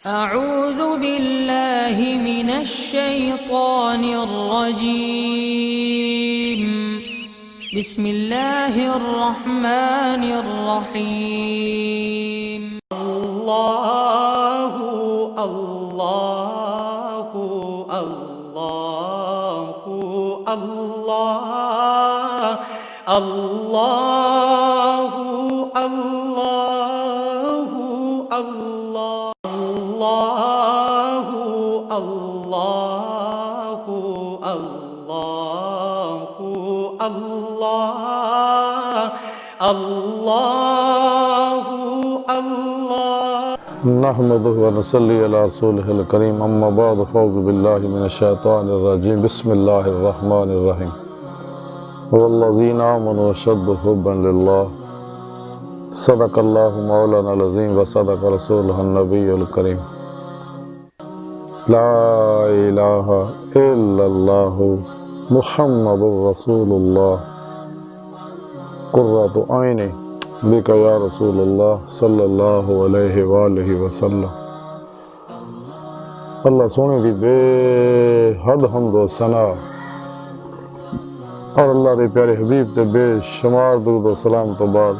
أعوذ بالله من الشيطان الرجيم. بسم الله الرحمن الرحيم. الله الله الله الله الله الله الله الله الله الله الله نحمده ونصلي على رسوله الكريم اما بعد فاعوذ بالله من الشيطان الرجيم بسم الله الرحمن الرحيم والذين آمنوا أشد حبا لله صدق الله مولانا العظيم وصدق رسوله النبي الكريم لا إله إلا الله محمد رسول الله قرۃ عینی بک یا رسول اللہ صلی اللہ علیہ وآلہ وسلم۔ اللہ سونے دی بے حد حمد و ثنا اور اللہ دے پیارے حبیب تے بے شمار درود و سلام تو بعد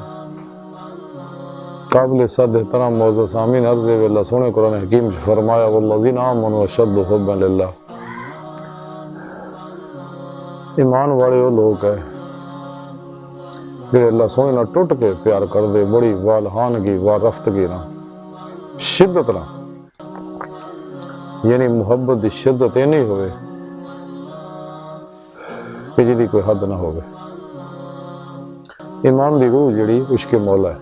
قابل صد احترام معزز سامعین عرض ہے اللہ سونے قرآن حکیم فرمایا والذین آمنوا اشد حبا للہ، ایمان والے وہ لوگ ہیں جڑے اللہ سونے نہ ٹوٹ کے پیار کر دے، بڑی والہانگی وارفتگی نہ شدت نہ، یعنی محبت دی شدت یہ نہیں ہوئے کہ جی دی کوئی حد نہ ہوئے۔ ایمان دی روح جڑی عشق مولا ہے،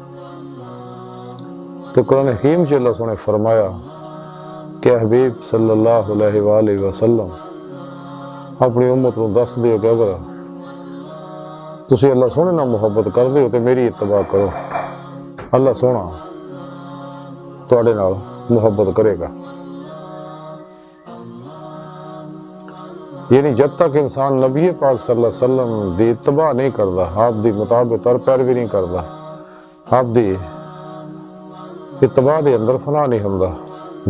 تو قرآن حکیم چ اللہ سونے فرمایا کہ حبیب صلی اللہ علیہ وآلہ وسلم اپنی امت نو دس دیو کہ اگر تسی اللہ سونے نہ محبت کر دیو تو میری اتباع کرو، اللہ سونا تواڈے نال محبت کرے گا۔ یعنی جب تک انسان نبی پاک صلی اللہ علیہ وسلم دی اتباع نہیں کردا، آپ دی مطابق اور پیروی نہیں کردا، آپ دی اتباع دے اندر فنا نہیں ہوندا،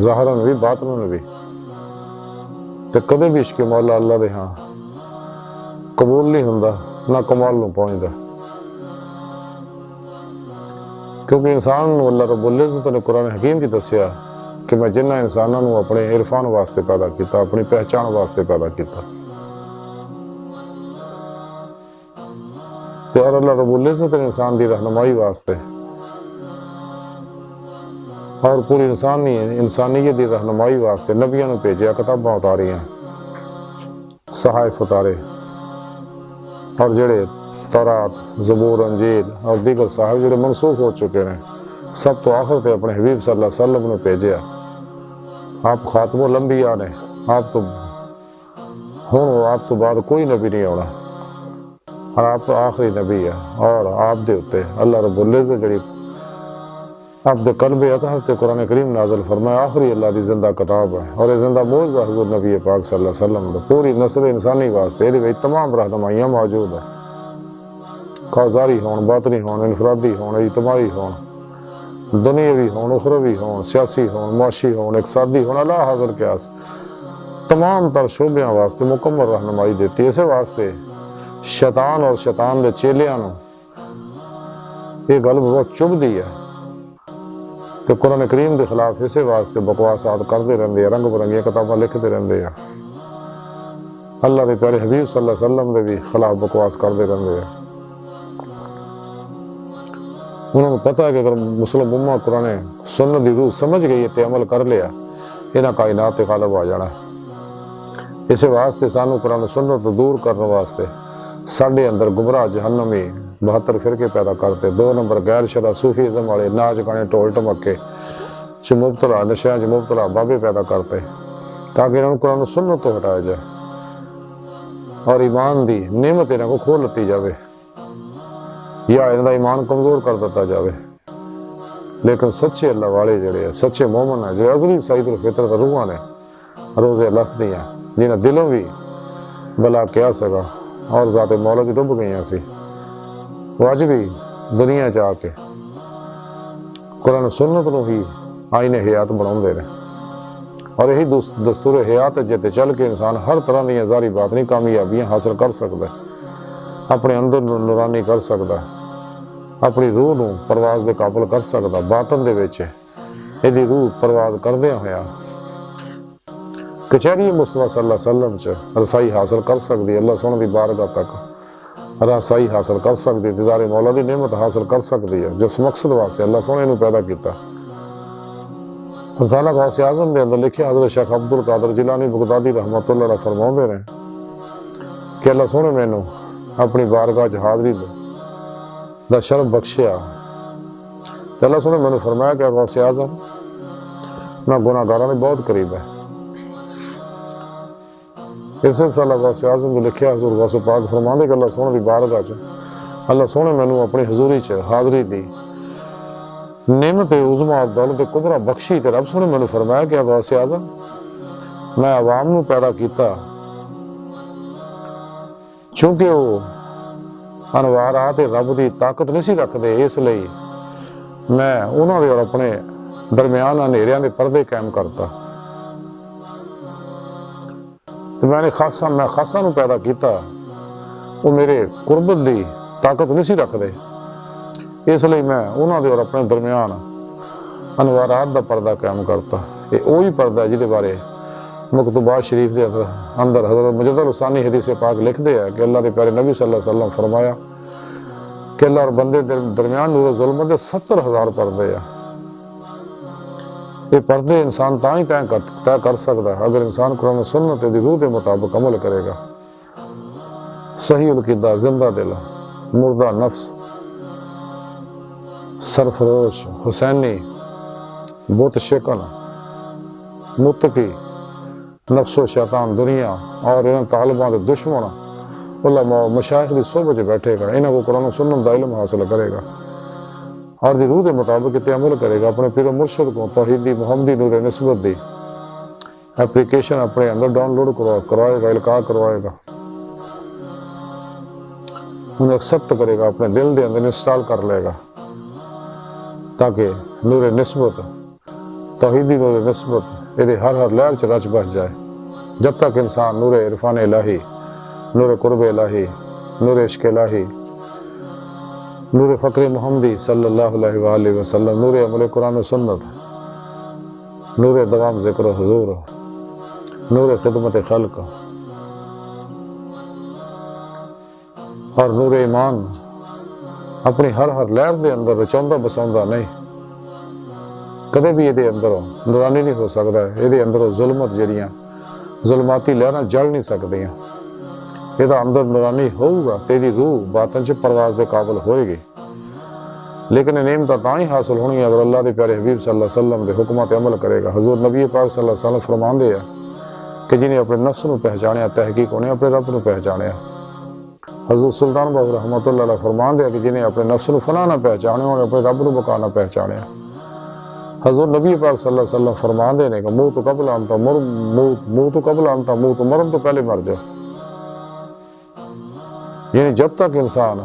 ظاہراً بھی باطناً بھی، تے کدے بھی عشق مولا اللہ دے ہاں قبول نہیں ہوندا، نہ کمال نو پہنچدا۔ کیونکہ انسان نو اللہ رب العزت نے قرآن حکیم کی دسیا کہ میں جنہ انساناں نو اپنے عرفان واسطے پیدا کیتا، اپنی پہچان واسطے پیدا کیتا، تے اور اللہ رب العزت نے انسان دی رہنمائی واسطے اور پوری انسانیت دی رہنمائی واسطے نبیوں نو بھیجیا، کتاباں اتاریاں، صحائف اتارے، اور جڑے تورات، زبور، انجیل اور دیگر صحائف جڑے منسوخ ہو چکے ہیں، سب تو آخر تے اپنے حبیب صلی اللہ علیہ وسلم نے بھیجیا۔ آپ خاتم الانبیاء نے، آپ تو بعد کوئی نبی نہیں ہونا، اور آپ تو آخری نبی ہے، اور آپ دے ہوتے اللہ رب العزت جڑی آپ دے قلب اطہر تے قرآن کریم نازل فرمایا، آخری اللہ دی زندہ کتاب ہے، اور یہ زندہ معجزہ حضور نبی پاک صلی اللہ علیہ وسلم دا پوری نسل انسانی واسطے یہ تمام رہنمائیاں موجود ہیں، کاظاری ہون، باطنی ہون، انفرادی ہون، اجتماعی ہون، دنیاوی ہون، اخروی ہون، سیاسی ہون، معاشی ہون، اقتصادی ہون، اللہ حاضر قیاس تمام تر شعبیاں واسطے مکمل رہنمائی دیتی ہے۔ اسے واسطے شیطان اور شیطان دے چیلیاں نو یہ گل بہت چبھ دی ہے، تو قرآن کریم کے خلاف اسے واسطے بکواسات کرتے رہتے ہیں، رنگ برنگیاں کتاباں لکھتے رہتے ہیں، اللہ کے پیارے حبیب صلی اللہ علیہ وسلم کے بھی خلاف بکواس کرتے رہتے ہیں۔ انہوں نے پتہ ہے کہ اگر مسلم امہ قرآن سنت دی روح سمجھ گئی ہے تے عمل کر لیا، انہاں کائنات تے غالب آ جانا ہے۔ اسے واسطے سانو قرآن سنت تو دور کرنے واسطے ساڈے اندر گمراہ جہنمی 72 فرقے پیدا کرتے، 2 نمبر غیر شرع صوفیزم والے ناچ گانے ٹول ٹمکے چ مبتلا، نشیاں چ مبتلا بابے پیدا کرتے، تاکہ انہوں قرآن سنت تو ہٹایا جائے اور ایمان دی نعمت انہوں کو کھول لتی جاوے، یا انہوں دا ایمان کمزور کر دیتا جاوے۔ لیکن سچے اللہ والے جڑے ہیں، سچے مومن ہیں، جو ازلی سعید الفطرت روحاں نے، روزے لسدیاں، جنہیں دلوں بھی بلا کیا سکا اور ذات مولا بھی ڈب گئی سی، وہ اج بھی دنیا چاہ کے قرآن سنت نو ہی آئین حیات بنا دے رہے۔ اور یہی دستور حیات ہے جتے چل کے انسان ہر طرح دیا ظاہری باطنی کامیابیاں حاصل کر سکتا ہے، اپنے اندر نورانی کر سکتا ہے، اپنی روح نو پرواز دے قابل کر سکتا، باطن دے وچ یہ روح پرواز کردیا ہوا کچہری مصطفیٰ صلی اللہ علیہ وسلم چ رسائی حاصل کر سکتی، اللہ سونے دی بارگاہ تک رسائی حاصل کر سکتی، دیدار مولا دی نعمت حاصل کر سکتی ہے، جس مقصد واسطے اللہ سونے نو پیدا کیتا۔ رسالہ غوث اعظم دے اندر لکھے حضرت شیخ عبد القادر جیلانی بغدادی رحمۃ اللہ علیہ فرماؤندے نے کہ اللہ سونے مینوں اپنی بارگاہ چ حاضری دا شرف بخشیا، تو اللہ سونے مینوں فرمایا کہ غوث اعظم میں گناہگاراں دے بہت قریب ہے۔ اس سلسلہ غوث اعظم جو لکھیا حضور غوث پاک فرماندے کہ اللہ سونے دی بارگاہ چ اللہ سونے مینوں اپنی حضوری چ حاضری دی نعمت عظما اور دولت کبرا بخشی، تے رب سونے مینوں فرمایا کہ غوث اعظم میں عوام نو پیدا کیتا چونکہ وہ انوارات رب دی طاقت نہیں سی رکھدے، اس لیے میں انہاں دے اور اپنے درمیان ہنیریاں دے پردے قائم کرتا، تو میں خاصا نو پیدا کیتا، وہ میرے قربت دی طاقت نہیں سی رکھدے، اس لیے میں انہاں دے اور اپنے درمیان انوارات دا پردہ قائم کرتا۔ یہ وہی پردہ ہے جہدے بارے مکتوبات شریف دے اندر حضرت مجد الثانی حدیث پاک لکھ دے ہے کہ اللہ دے پیارے نبی صلی اللہ علیہ وسلم فرمایا کہ اللہ اور بندے درمیان نور و ظلمت دے 70,000 پردے ہیں۔ یہ پردے انسان تاں ہی طے کر سکتا ہے اگر انسان قرآن و سنت دی روح کے مطابق عمل کرے گا۔ صحیح القدہ، زندہ دل، مردہ نفس، سرفروش، حسینی، بت شکن، متقی، نفس و شیطان، دنیا اور ان طالبان دے دشمن علماء مشائخ دی صحبت بیٹھے گا، انہاں کو قرآن و سنت دا علم حاصل کرے گا اور دی روح دے مطابق تے عمل کرے گا، اپنے پیر و مرشد کو توحیدی محمدی نور نسبت دی اپلیکیشن اپنے اندر ڈاؤن لوڈ کروائے گا، القاء کروائے گا، انہیں ایکسپٹ کرے گا، اپنے دل دے اندر انسٹال کر لے گا تاکہ نور نسبت توحیدی نور نسبت یہ ہر لہر چ رچ بس جائے۔ جب تک انسان نور عرفان الہی، نور قرب الہی، نور عشق الہی، نور فقر محمدی صلی اللہ علیہ وآلہ وسلم، نور عمل قرآن و سنت، نور دوام ذکر و حضور، نور خدمت خلق اور نور ایمان اپنی ہر لہر دے اندر رچاؤندا بساؤندا نہیں، کدے بھی یہ اندر نورانی نہیں ہو سکتا، یہ اندر ظلمت جڑیاں ظلماتی لہراں جل نہیں سکدیاں، یہ اندر نورانی ہوگا، تیری روح باطن چ پرواز دے قابل ہوئے گی، لیکن نعمت تاں ہی حاصل ہونی اگر اللہ دے پیارے حبیب صلی اللہ علیہ وسلم دے حکمات عمل کرے گا۔ حضور نبی پاک صلی اللہ علیہ وسلم فرماندے ہیں کہ جنہیں اپنے نفس نو پہچانیا تحقیق انہیں اپنے رب نو پہچانیا۔ حضور سلطان باہو رحمۃ اللہ علیہ فرماندے ہیں کہ جنہیں اپنے نفس نو فنا نہ پہچانیا انہیں اپنے رب نو بقا نہ پہچانیا۔ حضور نبی پاک صلی اللہ علیہ وسلم فرماندے ہیں کہ موت قبل انتا موت قبل انتا موت، مرن تو پہلے مر جاؤ، یعنی جب تک انسان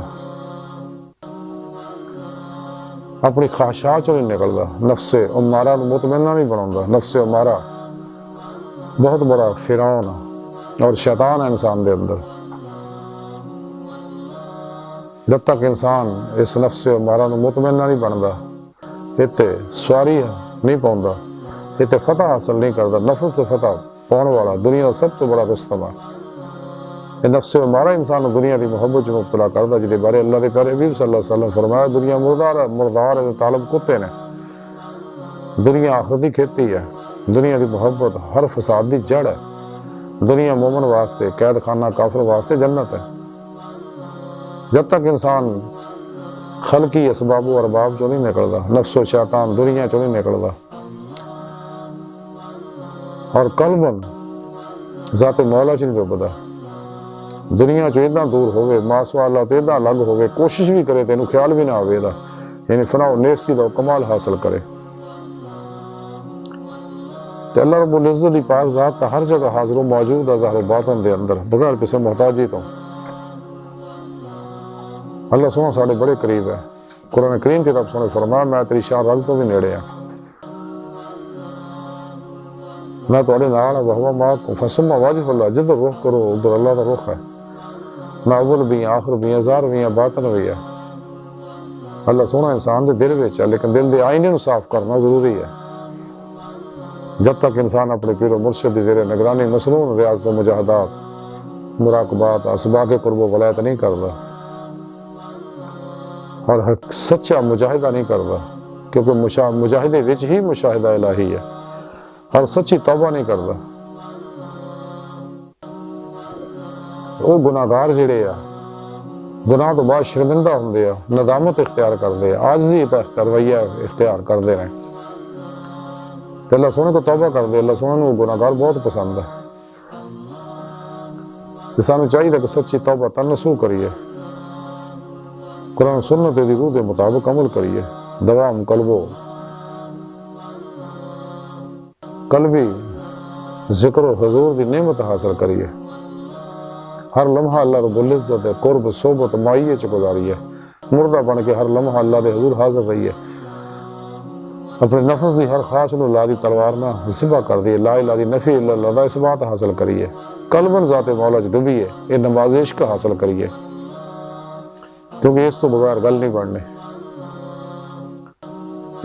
اپنی خواہشات چوں نہیں نکلدا، نفس امارہ نو مطمئنہ نہیں بناوندا، نفس امارہ بہت بڑا فرعون اور شیطان ہے انسان دے اندر، جب تک انسان اس نفس امارہ نو مطمئنہ نہیں بندا، اتنے سواری نہیں پاؤندا، اتنے فتح حاصل نہیں کردا، نفس سے فتح پاؤن والا دنیا کا سب تو بڑا رستم ہے۔ یہ نفس امارہ انسان دنیا دی محبت جو مبتلا کردا، جہدے بارے اللہ دے پیارے حبیب صلی اللہ علیہ وسلم فرمایا دنیا مردار ہے طالب کتے نے، دنیا آخرت دی کھیتی ہے، دنیا دی محبت ہر فساد دی جڑ ہے، دنیا مومن واسطے قید خانہ، کافر واسطے جنت ہے۔ جب تک انسان خلقی اسباب و ارباب چوں نہیں نکلدا، نفس و شیطان دنیا چوں نہیں نکلدا اور قلباً ذات مولا چ نہیں ڈوبدا، دنیا چوں اتنا دور ہوئے، ماسوا اللہ تو اتنا الگ ہوئے، کوشش بھی کرے تینوں خیال بھی نہ آوے دا، یعنی فنا و نیستی دا کمال حاصل کرے، تو اللہ رب العزت دی پاک ذات تا ہر جگہ حاضر و موجود ہے ظاہر و باطن دے اندر، بغیر کسی محتاجی تو۔ اللہ سونا ساڑھے بڑے قریب ہے، قرآن کریم کی رب سونے فرمایا میں تیری شان رگ تو بھی نیڑے ہیں، میں تھوڑے نال ہاں وہو معکم فثم وجہ اللہ جدھر رخ کرو ادھر اللہ کا رخ ہے میں اول بھی ہاں آخر بھی ہاں ظاہر بھی ہاں باطن بھی ہے اللہ سونا انسان دے دل وچ ہے لیکن دل دے آئینے نو صاف کرنا ضروری ہے جب تک انسان اپنے پیر و مرشد دی زیر نگرانی مصنون ریاضت و مجاہدات مراقبات اسباق قرب و ولایت نہیں کرتا اور سچا مجاہدہ نہیں کرتا کیونکہ مجاہدے وچ ہی مشاہدہ الہی ہے اور سچی توبہ نہیں کرتا وہ گناہگار جڑے آ گناہ تو بعد شرمندہ ہوندے آ ندامت اختیار کرتے آ عاجزی تا رویہ اختیار کرتے رہے اللہ سونے کو توبہ کر دے اللہ سونے کو گناہگار بہت پسند ہے سانو چاہیے کہ سچی توبہ تنسو کریے قرآن سنت دی روح دے مطابق عمل کریے دوام قلبی ذکر و حضور دی نعمت حاصل کریے ہر لمحہ اللہ رب العزت ہے قرب صحبت معیے چ گزاریے مردہ بن کے ہر لمحہ اللہ دے حضور حاضر رہیے اپنے نفس دی ہر خواہش نو اللہ دی تلوار نہ ذبح کر دیے لا الہ دی نفی الا اللہ دا اثبات حاصل کریے قلباً ذات مولا چ ڈبیے یہ نماز عشق حاصل کریے کیونکہ اس تو بغیر گل نہیں بڑھنے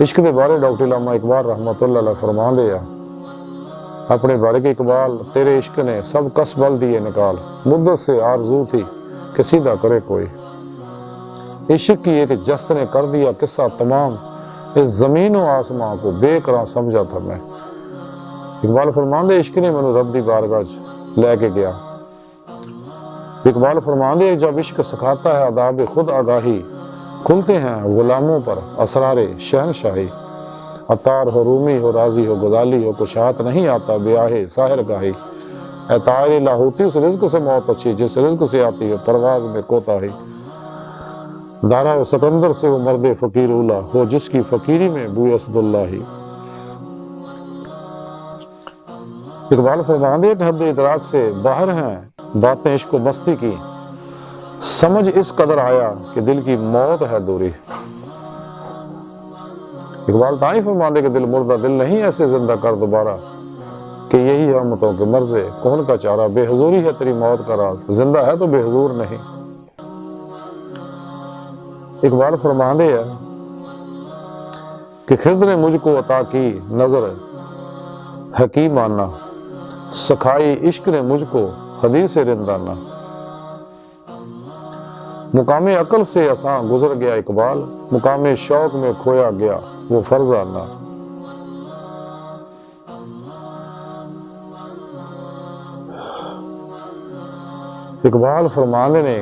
عشق دے بارے ڈاکٹر علامہ اقبال رحمۃ اللہ علیہ فرمان دے اپنے بارے کے اقبال تیرے عشق نے سب کس بل دیے نکال مدت سے آرزو تھی کہ سیدھا کرے کوئی عشق کی ایک جست نے کر دیا قصہ تمام اس زمین و آسمان کو بے قرار سمجھا تھا میں اقبال فرماندے عشق نے منو رب دی بارگاہ لے کے گیا اقبال فرماندے جب عشق سکھاتا ہے آداب خود آگاہی کھلتے ہیں غلاموں پر اسرار شہنشاہی عطار ہو رومی ہو راضی ہو غزالی ہو کشات نہیں آتا بیاہے ساحر گاہی اے طائر لاہوتی اس رزق سے موت اچھی جس رزق سے آتی ہے پرواز میں کوتاہی دارا و سکندر سے وہ مرد فقیر اولا ہو جس کی فقیری میں بوئے اسد اللہ ہی اقبال فرماندے کہ حد ادراک سے باہر ہیں باتیں عشق و مستی کی سمجھ اس قدر آیا کہ دل کی موت ہے دوری اقبال تاں ہی فرماندے کہ دل مردہ دل نہیں ایسے زندہ کر دوبارہ کہ یہی امتوں کے مرضے کون کا چارہ بے حضوری ہے تیری موت کا راز زندہ ہے تو بے حضور نہیں اقبال فرماندے ہے کہ خرد نے مجھ کو عطا کی نظر حکیمانہ سکھائی عشق نے مجھ کو حدیث رندانہ مقام عقل سے آسان گزر گیا اقبال مقام شوق میں کھویا گیا وہ فرزانہ اقبال فرماندے نے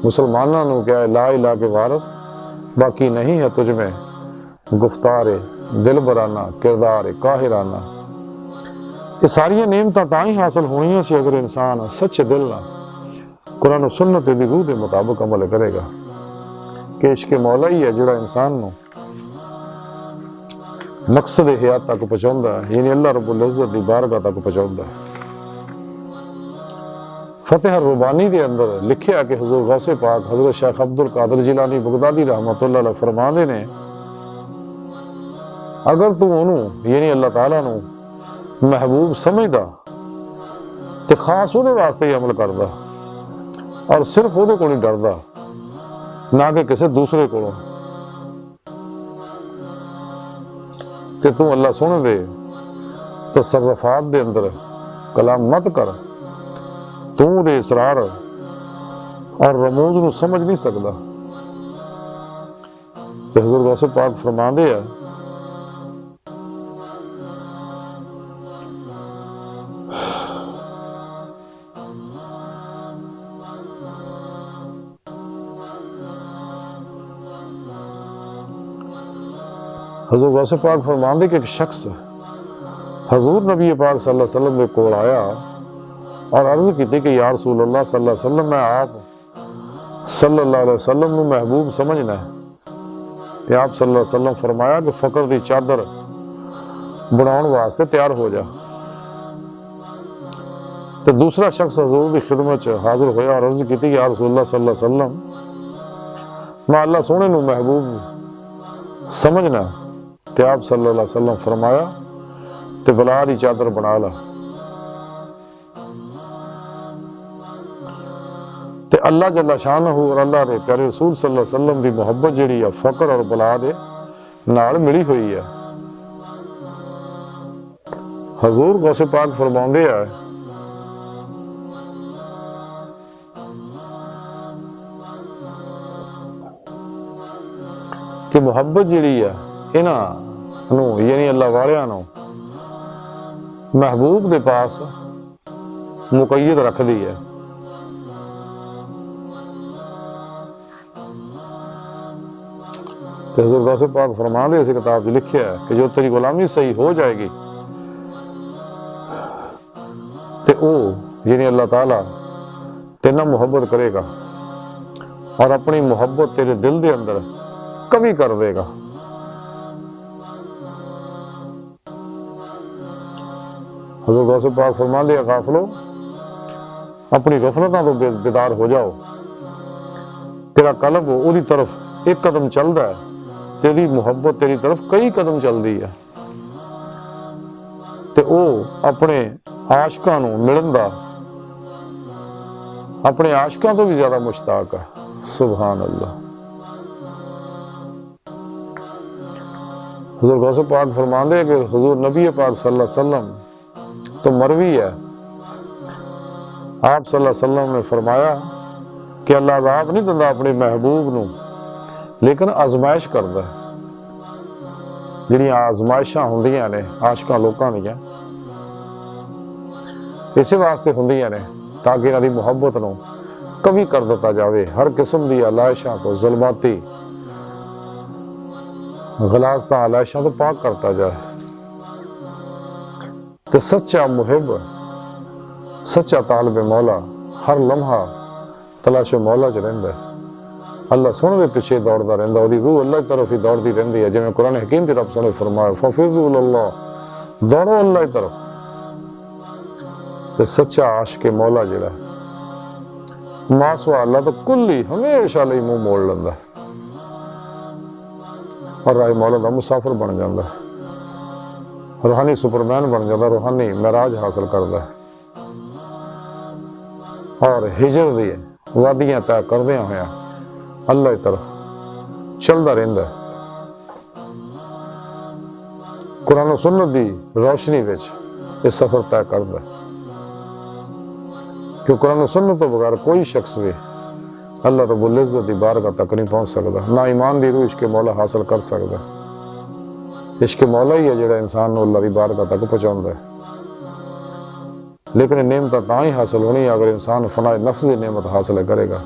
مسلمانوں نے کیا لا الہ کے وارث باقی نہیں ہے تجھ میں گفتار دل برانہ کردار قاہرانہ یہ ساری نعمتاں تاں ہی حاصل ہونی سی اگر انسان سچے دل نہ قرآن و سنت دی روح دے مطابق عمل کرے گا کہ عشق مولا ہی ہے جڑا انسان نو مقصد حیات تک پہنچاوندا ہے یعنی اللہ رب العزت دی بارگاہ تک پہنچاوندا ہے فتح الربانی دے اندر لکھیا کہ حضور غوث پاک حضرت شیخ عبد القادر جیلانی بغدادی رحمۃ اللہ علیہ فرماندے نے اگر تو انہوں یعنی اللہ تعالیٰ نو محبوب سمجھدا تے خاص وہ واسطے ہی عمل کردا اور صرف وہ کو نہیں ڈردا نہ کہ کسی دوسرے کو تے تو اللہ سونے دے تصرفات دے اندر کلام مت کر تو دے اسرار اور رموز نو سمجھ نہیں سکدا تے حضور غوث پاک فرماندے ہیں حضور غوث پاک فرماندے کہ ایک شخص حضور نبی پاک صلی اللہ علیہ وسلم دے کول آیا اور عرض کی کہ یا رسول اللہ صلی اللہ علیہ وسلم میں آپ صلی اللہ علیہ وسلم نو محبوب سمجھنا ہے کہ آپ صلی اللہ علیہ وسلم فرمایا کہ فقر دی چادر بناؤن واسطے تیار ہو جا تو دوسرا شخص حضور دی خدمت حاضر ہویا اور عرض کی کہ یا رسول اللہ صلی اللہ علیہ وسلم میں اللہ سونے نو محبوب سمجھنا تے آپ صلی اللہ علیہ وسلم فرمایا تے بلا دی چادر بنا لا تے اللہ جل شانہ اور اللہ دے پیارے رسول صلی اللہ علیہ وسلم دی محبت جڑی ہے فقر اور بلا دے نال ملی ہوئی ہے۔ حضور غوث پاک فرماندے ہیں کہ محبت جڑی ہے انہاں نو یعنی اللہ والیاں نو محبوب دے پاس مقید رکھ دی ہے۔ حضور غوث پاک فرماندے اسی کتاب میں لکھیا ہے کہ جو تیری غلامی صحیح ہو جائے گی تے او یعنی اللہ تعالیٰ تینا محبت کرے گا اور اپنی محبت تیرے دل دے اندر کمی کر دے گا۔ حضور غوث پاک فرماندے غافلو اپنی غفلتاں تو بیدار ہو جاؤ، تیرا قلب او دی طرف ایک قدم چلدا ہے، تیری محبت تیری طرف کئی قدم چل دی ہے تے او اپنے عاشقاں نو ملن دا اپنے عاشقاں تو بھی زیادہ مشتاق ہے۔ سبحان اللہ۔ حضور غوث پاک فرماندے کہ حضور نبی پاک صلی اللہ علیہ وسلم تو مروی ہے، آپ صلی اللہ علیہ وسلم نے فرمایا کہ اللہ عذاب نہیں دندا اپنے محبوب نو لیکن آزمائش کردا ہے۔ جڑیاں آزمائشاں ہوندیاں نے عاشقاں لوکاں دیاں اسی واسطے ہوندیاں نے تاکہ انہاں دی محبت نو کمی کر دیتا جاوے، ہر قسم دی علائشاں تو ظلماتی غلاظتاں علائشاں تو پاک کرتا جائے۔ تے سچا محب سچا طالب مولا ہر لمحہ تلاش مولا چ رہندا ہے، اللہ سونے دے پیچھے دوڑدا رہندا، وہ دی روح اللہ کی طرف ہی دوڑدی رہندی ہے، جویں قرآن حکیم دی رب سنے فرمایا ففروا اللہ، دوڑو اللہ کی طرف۔ تے سچا عاشق مولا جڑا ماسوا اللہ تو کلی ہمیشہ لئی منہ موڑ لیندا ہے اور راہ مولا دا مسافر بن جاندا ہے، روحانی سپرمین بن جاندا، روحانی معراج حاصل کردا ہے اور ہجر دی وادیاں طے کردیاں ہویاں اللہ کی طرف چلدا رہندا ہے۔ قرآن و سنت دی روشنی وچ یہ سفر طے کردا ہے، کہ قرآن و سنت تو بغیر کوئی شخص بھی اللہ رب العزت دی بارگاہ تک نہیں پہنچ سکتا، نہ ایمان دی روح عشق مولا حاصل کر سکتا۔ عشق مولا ہی ہے جڑا انسان نو اللہ دی بارگاہ تک پہنچاوندا ہے، لیکن نعمت تاں ہی حاصل ہونی اگر انسان فنا نفس دی نعمت حاصل کرے گا،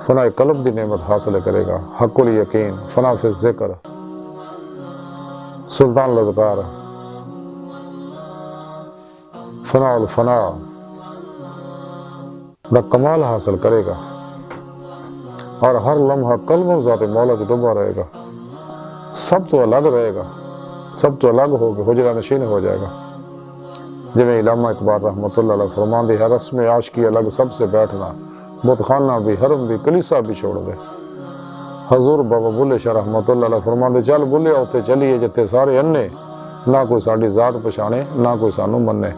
فنا قلب دی نعمت حاصل کرے گا، حق الیقین، فنا فی الذکر، سلطان الاذکار، فنا الفنا دا کمال حاصل کرے گا اور ہر لمحہ قلب و ذات مولا سے ڈوبا رہے گا، سب تو الگ رہے گا، سب تو الگ ہو کے حجرہ نشین ہو جائے گا۔ جویں علامہ اقبال رحمۃ اللہ علیہ فرماندے ہے رسم عاشقی الگ سب سے بیٹھنا، بت خانہ بھی حرم بھی کلیسا بھی چھوڑ دے۔ حضور بابا بلے شاہ رحمۃ اللہ علیہ فرماندے چل بلے اوتھے چلیے جتھے سارے انے، نہ کوئی ساڈی ذات پچھانے نہ کوئی سانو منے۔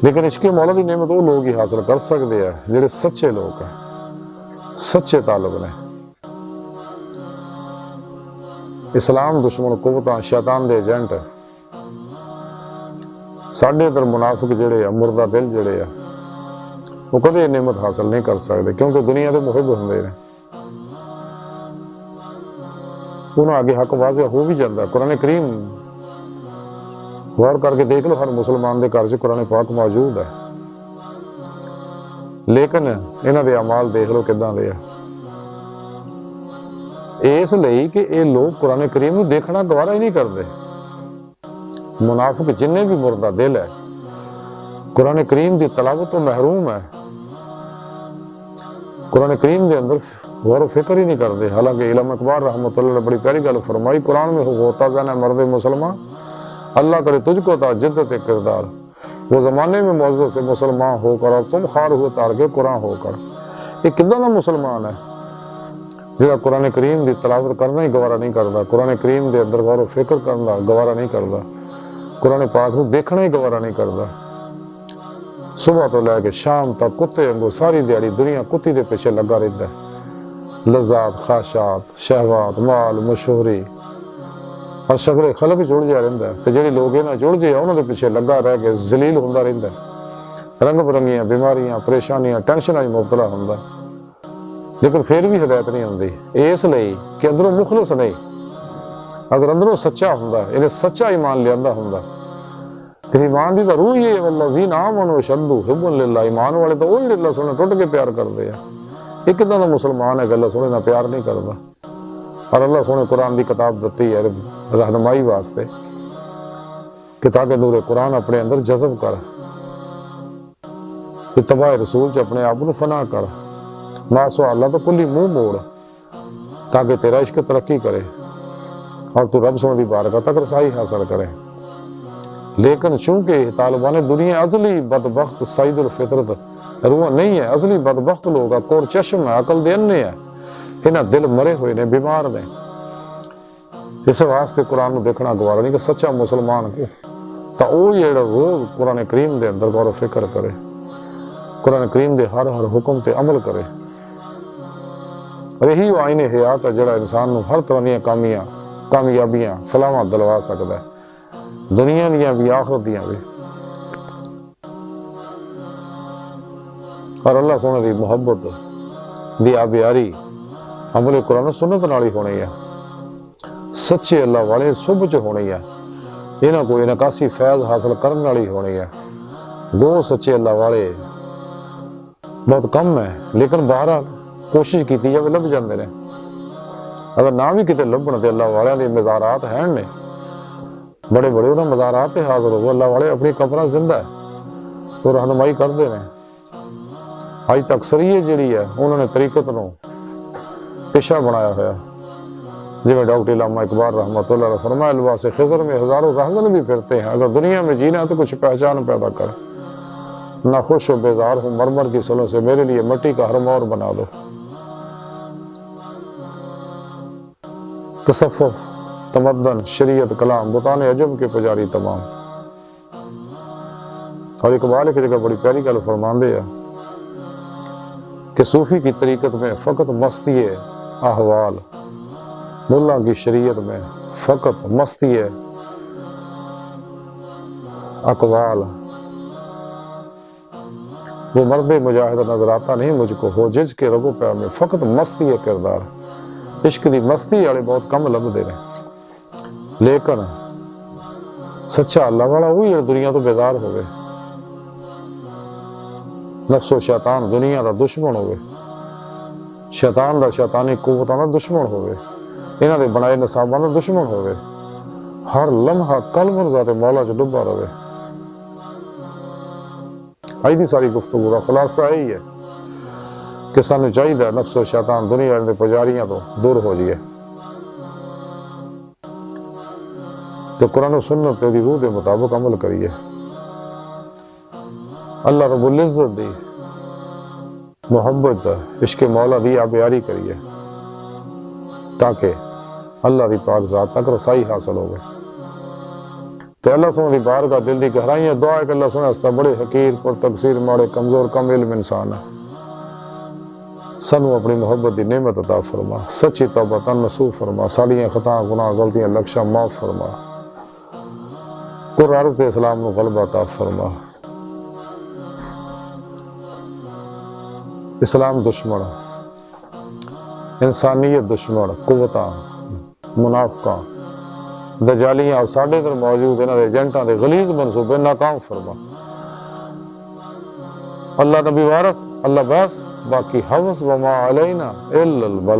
لیکن عشق مولا دی نعمت وہ لوگ ہی حاصل کر سکتے ہیں جڑے سچے لوگ ہیں، سچے طالب نے۔ اسلام دشمن قوتاں شیطان دے ایجنٹ ساڈے ادھر منافق جڑے ہیں، مردہ دل جڑے ہیں، وہ کدے نعمت حاصل نہیں کر سکتے کیونکہ دنیا دے محب ہوندے نے۔ انہوں آگے حق واضح ہو بھی جاتا ہے۔ قرآن کریم غور کر کے دیکھ لو، ہر مسلمان دے گھر سے قرآن پاک موجود ہے، لیکن انہاں دے اعمال دیکھ لو کداں دے اس لئی کہ اے لوگ قرآن کریم نو دیکھنا گوارا ہی نہیں کرتے۔ منافق جننے بھی مردہ دل ہے قرآن کریم دی تلاوت تو محروم ہے، قرآن کریم دے اندر غور و فکر ہی نہیں کرتے۔ حالانکہ علامہ اقبال رحمۃ اللہ نے بڑی پیاری گل فرمائی، قرآن میں ہوتا جانا مرد مسلمان، اللہ کرے تجھ کو تھا جدت کردار، وہ زمانے میں معزز سے مسلمان ہو کر اور تم خار ہوئے تار کے قرآن ہو کر۔ یہ کدھر کا مسلمان ہے ਜਿਹੜਾ ਕੁਰਾਨ ਕਰੀਮ ਦੀ ਤਲਾਵਤ ਕਰਨਾ ਹੀ ਗਵਾਰਾ ਨਹੀਂ ਕਰਦਾ, ਕੁਰਾਨ ਕਰੀਮ ਦੇ ਅੰਦਰ ਗੌਰ ਫਿਕਰ ਕਰਨਾ ਗਵਾਰਾ ਨਹੀਂ ਕਰਦਾ, ਕੁਰਾਨ ਪਾਕ ਨੂੰ ਦੇਖਣਾ ਹੀ ਗਵਾਰਾ ਨਹੀਂ ਕਰਦਾ, صبح تو لے کے شام تک کتے انگو ساری دیاری دنیا کتی دے پیچھے لگا رہتا ہے، لذات، خواہشات، شہوات، مال، مشہوری اور شکل خلق جڑ جا رہتا ہے، تو جڑے لوگ ہیں نا جڑ جائے انہوں دے پیچھے لگا رہ کے ذلیل ہوندا رہتا ہے، رنگ برنگیاں بیماریاں پریشانیاں ٹینشناں مبتلا ہوندا، لیکن پھر بھی ہدایت نہیں ہوندی، اس لیے کہ اندروں مخلص نہیں، اگر اندروں سچا ہوندا انہیں سچا ایمان لیاندا ہوندا، تیری ایمان دی تو روح ہی ہے، والذین آمنوا اشد حبا للہ، ایمان والے تو وہی اللہ سونے ٹوٹ کے پیار کرتے ہیں، ایک کتنا تو مسلمان ہے کہ اللہ سونے نہ پیار نہیں کرتا، اور اللہ سونے قرآن دی کتاب دتی ہے رہنمائی واسطے کہ تاکہ نور قرآن اپنے اندر جذب کر، اتباع رسول چ اپنے آپ کو فنا کر، ماسو اللہ تو کلی منہ موڑ تاکہ تیرا عشق ترقی کرے اور تو رب سونے دی بارگاہ تک رسائی حاصل کرے۔ لیکن چونکہ طالبان دنیا ازلی بدبخت سعید الفطرت روح نہیں ہے، ازلی بدبخت لوگ کور چشم ہے، عقل دے انے ہے، انہاں دل مرے ہوئے نے، بیمار نے، اس واسطے قرآن نو دیکھنا گوارا نہیں کہ سچا مسلمان کو تا او جڑا روز قرآن کریم دے اندر غور و فکر کرے، قرآن کریم دے ہر حکم تے عمل کرے، اور یہی وہ آئین حیات ہے جڑا انسان نو ہر طرح دیا کامیابیاں فلاحاں دلوا سکتا ہے، دنیا دیاں بھی آخرت دیاں بھی، اور اللہ سونے دی محبت دی آبیاری عمل قرآن و سنت نالی ہونی ہے، سچے اللہ والے صبح چ ہونی ہے، انہاں کوئی نکاسی فیض حاصل کرنے والی ہونی ہے، دو سچے اللہ والے بہت کم ہے، لیکن بہرحال کوشش کیتی جاوے لب جاندے نے، اگر نہ بھی کتے لبن تے اللہ والے دی مزارات ہیں نے، بڑے بڑے انہاں مزارات حاضر ہو، اللہ والے اپنی قبراں زندہ ہے تو رہنمائی کردے نے، آج تک اکثریت جڑی ہے انہوں نے طریقت نو پیشہ بنایا ہوا، جی میں ڈاکٹر علامہ اقبال رحمۃ اللہ علیہ فرمایا لباس خضر میں ہزاروں رہزن بھی پھرتے ہیں، اگر دنیا میں جینا ہے تو کچھ پہچان پیدا کر، نہ خوش و بیزار ہوں مرمر کی سلوں سے، میرے لیے مٹی کا حرم اور بنا دو، تصفف، تمدن، شریعت، کلام، بتانے عجم کے پجاری تمام۔ اور اقبال ایک جگہ بڑی پیاری گل فرماندے ہیں کہ صوفی کی طریقت میں فقط مستی احوال، ملا کی شریعت میں فقط مستی اقوال، وہ مرد مجاہد نظر آتا نہیں مجھ کو، ہو جج کے رگو پہ میں فقط مستی کردار، عشق دی مستی والے بہت کم لبدے نے، لیکن سچا اللہ والا وہی دنیا تو بیزار ہوئے، نفس و شیطان دنیا دا دشمن ہوئے، شیطان دا شیطانی قوتاں دا دشمن ہوئے، انہاں دے بنائے نصاباں دا دشمن ہوئے، ہر لمحہ قلب ذات مولا چ ڈبا رہے۔ آئی دی ساری گفتگو دا خلاصہ یہی ہے کہ سانو چاہیے نفس و شیطان دنیا دے پجاریاں تو دور ہو جائے، تو قرآن و سنت دی روح دے مطابق عمل کریے، اللہ رب العزت دی محبت عشق مولا دی آبیاری کریے تاکہ اللہ دی پاک ذات تک رسائی حاصل ہوگی، تو اللہ سونے دی بارگاہ دل دی گہرائیاں دعا ہے کہ اللہ سونے ہستا بڑے حقیر پر تقصیر ماڑے کمزور کم علم انسان ہے، سنو اپنی محبت دی نعمت عطا فرما، سچی توبہ تن نصوح فرما، ساڑیاں خطاں گناہ غلطیاں لکشاں معاف فرما، قر عرض دے اسلام نو غلبہ عطا فرما، اسلام دشمن، انسانیت دشمن، قوتاں، منافقاں، دجالیاں اور ساڑھے در موجود انہاں دے ایجنٹاں دے غلیظ منصوبے ناکام فرما، اللہ نبی وارث، اللہ بس، باقی حوث وما علینا الا البلاغ۔